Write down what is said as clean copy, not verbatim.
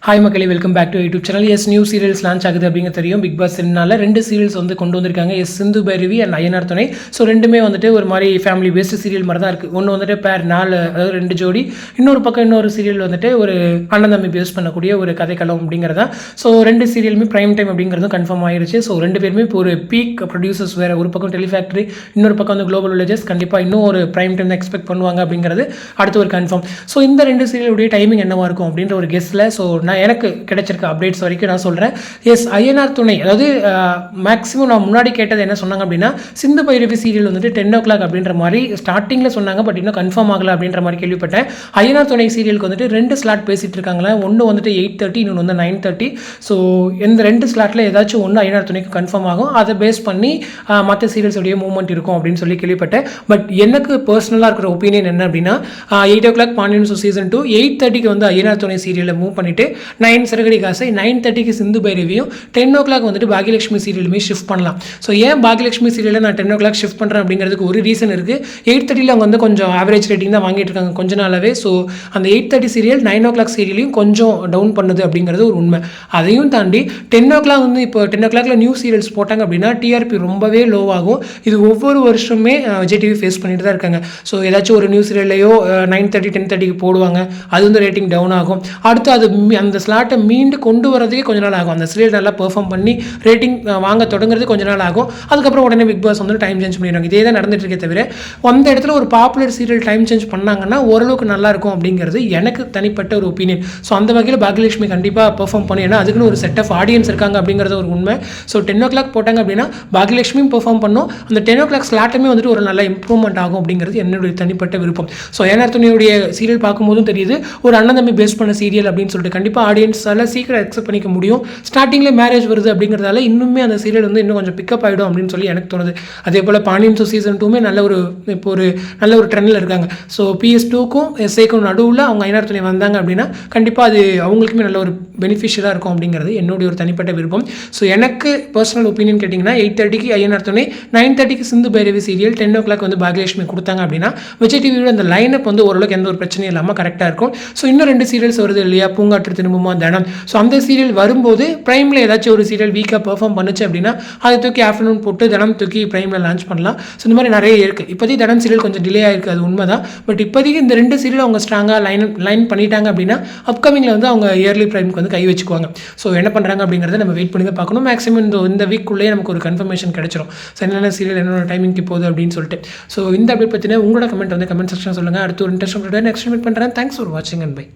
Hi மக்களே, welcome back to YouTube channel. Yes, new serials launch ஆகுது அப்படிங்க தெரியும். பிக் பாஸ் 2 2 சீரியல்ஸ் வந்து கொண்டு வந்திருக்காங்க. Yes, Sindhu Bhairavi and Ayyanar Thunai. So ரெண்டுமே வந்துட்டு ஒரு மாதிரி ஃபேமிலி பேஸ்டு சீரியல் மாதிரி தான் இருக்குது. ஒன்று வந்துட்டு பேர் 4, அதாவது 2 ஜோடி. இன்னொரு பக்கம் இன்னொரு சீரியல் வந்துட்டு ஒரு அண்ணன் தம்பி பேஸ் பண்ணக்கூடிய ஒரு கதைக்களம் அப்படிங்கிறதா. ஸோ 2 சீரியலுமே ப்ரைம் டைம் அப்படிங்கிறதும் கன்ஃபார்ம் ஆயிருச்சு. ஸோ 2 பேருமே இப்போ ஒரு பீக் ப்ரொடியூசர்ஸ் வேறு. ஒரு பக்கம் டெலிஃபேக்ட்ரி, இன்னொரு பக்கம் வந்து குளோபல் வில்லேஜஸ். கண்டிப்பாக இன்னும் ஒரு ப்ரைம் டைம் தான் எக்ஸ்பெக்ட் பண்ணுவாங்க அப்படிங்கிறது அடுத்து ஒரு கன்ஃபார்ம். ஸோ இந்த 2 சீரியலுடைய டைமிங் என்னவாக இருக்கும் அப்படின்ற ஒரு கெஸ்ட்டில் ஸோ எனக்கு கிடைச்சிருக்க அப்டேட்ஸ் வரைக்கும் நான் சொல்கிறேன். எஸ், ஐயனார் துணை, அதாவது மேக்ஸிமம் நான் முன்னாடி கேட்டது என்ன சொன்னாங்க அப்படின்னா, சிந்து பைரவி சீரியல் வந்துட்டு 10 o'clock அப்படின்ற மாதிரி ஸ்டார்டிங்கில் சொன்னாங்க. பட் இன்னும் கன்ஃபார்ம் ஆகலை அப்படின்ற மாதிரி கேள்விப்பட்டேன். ஐயனார் துணை சீரியலுக்கு வந்துட்டு 2 ஸ்லாட் பேசிகிட்டு இருக்காங்களா. ஒன்று வந்துட்டு 8:30, இன்னொன்று வந்து 9:30. ஸோ இந்த 2 ஸ்லாட்டில் ஏதாச்சும் ஒன்று ஐயனார் துணைக்கு கன்ஃபார்ம் ஆகும். அதை பேஸ் பண்ணி மற்ற சீரியல்ஸோடைய மூவ்மெண்ட் இருக்கும் அப்படின்னு சொல்லி கேள்விப்பட்டேன். பட் எனக்கு பர்சனலாக இருக்கிற ஒப்பீனியன் என்ன அப்படின்னா, 8 o'clock பாண்டியன் சீசன் 2, 8:30க்கு வந்து ஐயனார் துணை சீரியலை மூவ் பண்ணிவிட்டு 9 சிறகடி காசை, 9:30க்கு சிந்து பைரவியும், 10 o'clock வந்துட்டு பாகியலட்சுமி சீரியலுமே ஷிஃப்ட் பண்ணலாம். ஸோ ஏன் பாகியலட்சுமி சீரியலை நான் 10 o'clock ஷிஃப்ட் பண்ணுறேன் அப்படிங்கிறதுக்கு ஒரு ரீசன் இருக்குது. 8:30ல் அவங்க வந்து கொஞ்சம் ஆவரேஜ் ரேட்டிங் தான் வாங்கிட்டு இருக்காங்க கொஞ்ச நாளாகவே. ஸோ அந்த 8:30 சீரியல் 9 o'clock சீரியலையும் கொஞ்சம் டவுன் பண்ணுது அப்படிங்கிறது ஒரு உண்மை. அதையும் தாண்டி 10 o'clock வந்து இப்போ 10 o'clockல நியூ சீரியல்ஸ் போட்டாங்க அப்படின்னா டிஆர்பி ரொம்பவே லோவாகும். இது ஒவ்வொரு வருஷமே விஜய் டிவி ஃபேஸ் பண்ணிட்டு தான் இருக்காங்க. ஸோ ஏதாச்சும் ஒரு நியூ சீரியல்லையோ 9:30, 10:30க்கு போடுவாங்க. அது வந்து ரேட்டிங் டவுன் ஆகும். அடுத்து அது அந்த ஸ்லாட்டை மீண்டு கொண்டு வரதுக்கே கொஞ்ச நாள் ஆகும். அந்த சீரியல் நல்லா பெர்ஃபார்ம் பண்ணி ரேட்டிங் வாங்க தொடங்குறது கொஞ்ச நாள் ஆகும். அதுக்கப்புறம் உடனே பிக் பாஸ் வந்து டைம் சேஞ்ச் பண்ணிடுவாங்க. இதே தான் நடந்துட்டு இருக்கே தவிர, அந்த இடத்துல ஒரு பாப்புலர் சீரியல் டைம் சேஞ்ச் பண்ணாங்கன்னா ஓரளவுக்கு நல்லா இருக்கும் அப்படிங்கிறது எனக்கு தனிப்பட்ட ஒரு ஒப்பீனியன். ஸோ அந்த வகையில் பாகியலட்சுமி கண்டிப்பாக பெர்ஃபார்ம் பண்ணி, ஏன்னா அதுக்குன்னு ஒரு செட் ஆஃப் ஆடியன்ஸ் இருக்காங்க அப்படிங்கிறது ஒரு உண்மை. ஸோ 10 o'clock போட்டாங்க அப்படின்னா பாகியலட்சுமியும் பெர்ஃபார்ம் பண்ணும். அந்த 10 o'clock ஸ்லாட்டுமே வந்துட்டு ஒரு நல்ல இம்ப்ரூவ்மெண்ட் ஆகும் அப்படிங்கிறது என்னுடைய தனிப்பட்ட விருப்பம். ஸோ ஐயனார் துணையுடைய சீரியல் பார்க்கும்போதும் தெரியுது, ஒரு அண்ணன் தம்பி பேஸ் பண்ண சீரியல் அப்படின்னு சொல்லிட்டு கண்டிப்பாக ஆடியன்ஸால் சீக்கிரம் அக்செப்ட் பண்ணிக்க முடியும். ஸ்டார்டிங்கில் மேரேஜ் வருது அப்படிங்கிறதால இன்னுமே அந்த சீரியல் வந்து இன்னும் கொஞ்சம் பிக்கப் ஆகிடும் அப்படின்னு சொல்லி எனக்கு தோணுது. அதே போல் பாண்டியன் சீசன் 2மே நல்ல ஒரு ட்ரெண்டில் இருக்காங்க. ஸோ PS2க்கும் SA-க்கும் நடுவில் அவங்க ஐயனார் துணை வந்தாங்க அப்படின்னா கண்டிப்பாக அது அவங்களுக்குமே நல்ல ஒரு பெனிஃபிஷியலாக இருக்கும் அப்படிங்கிறது என்னுடைய ஒரு தனிப்பட்ட விருப்பம். ஸோ எனக்கு பர்சனல் ஒப்பீனியன் கேட்டிங்கன்னா 8:30க்கு ஐயனார் துணை, 9:30க்கு சிந்து பைரவி சீரியல், 10 o'clock வந்து பாகியலட்சுமி கொடுத்தாங்க அப்படின்னா விஜய் டிவியோட அந்த லைனப் வந்து ஓரளவுக்கு எந்த ஒரு பிரச்சனையும் இல்லாமல் கரெக்டாக இருக்கும். ஸோ இன்னும் 2 சீரியல்ஸ் வருது இல்லையா, பூங்காற்று திரும்புமா, தனம். ஸோ அந்த சீரியல் வரும்போது ப்ரைமில் ஏதாச்சும் ஒரு சீரியல் வீக்காக பெர்ஃபார்ம் பண்ணுச்சு அப்படின்னா அதை தூக்கி ஆஃப்டர்நூன் போட்டு தனம் தூக்கி ப்ரைமில் லான்ச் பண்ணலாம். ஸோ இந்த மாதிரி நிறைய இருக்குது. இப்போதைக்கு தனம் சீரியல் கொஞ்சம் டிலே ஆகிருக்கு, அது உண்மை தான். பட் இப்போதைக்கு இந்த 2 சீரியல் அவங்க ஸ்ட்ராங்காக லைன் பண்ணிட்டாங்க அப்படின்னா அப்கமிங்கில் வந்து அவங்க இயர்லி ப்ரைமுக்கு வந்து கை வச்சுக்குவாங்க. ஸோ என்ன பண்ணுறாங்க அப்படிங்கிறத நம்ம வெயிட் பண்ணி தான் பார்க்கணும். மேக்ஸிமம் இந்த வீக்குள்ளேயே நமக்கு ஒரு கன்ஃபர்மேஷன் கிடைச்சிடும். ஸோ என்னென்ன சீரியல் என்னென்ன டைமிங்க்கு போகுது அப்படின்னு சொல்லிட்டு. ஸோ இந்த அப்டேட் பற்றின உங்களோட கமெண்ட் வந்து கமெண்ட் செக்ஷன் சொல்லுங்கள். அடுத்து ஒரு இன்ட்ரெஸ்ட் நெக்ஸ்ட் மீட் பண்ணுறேன். தேங்க்ஸ் ஃபார் வாட்சிங் அண்ட் பை.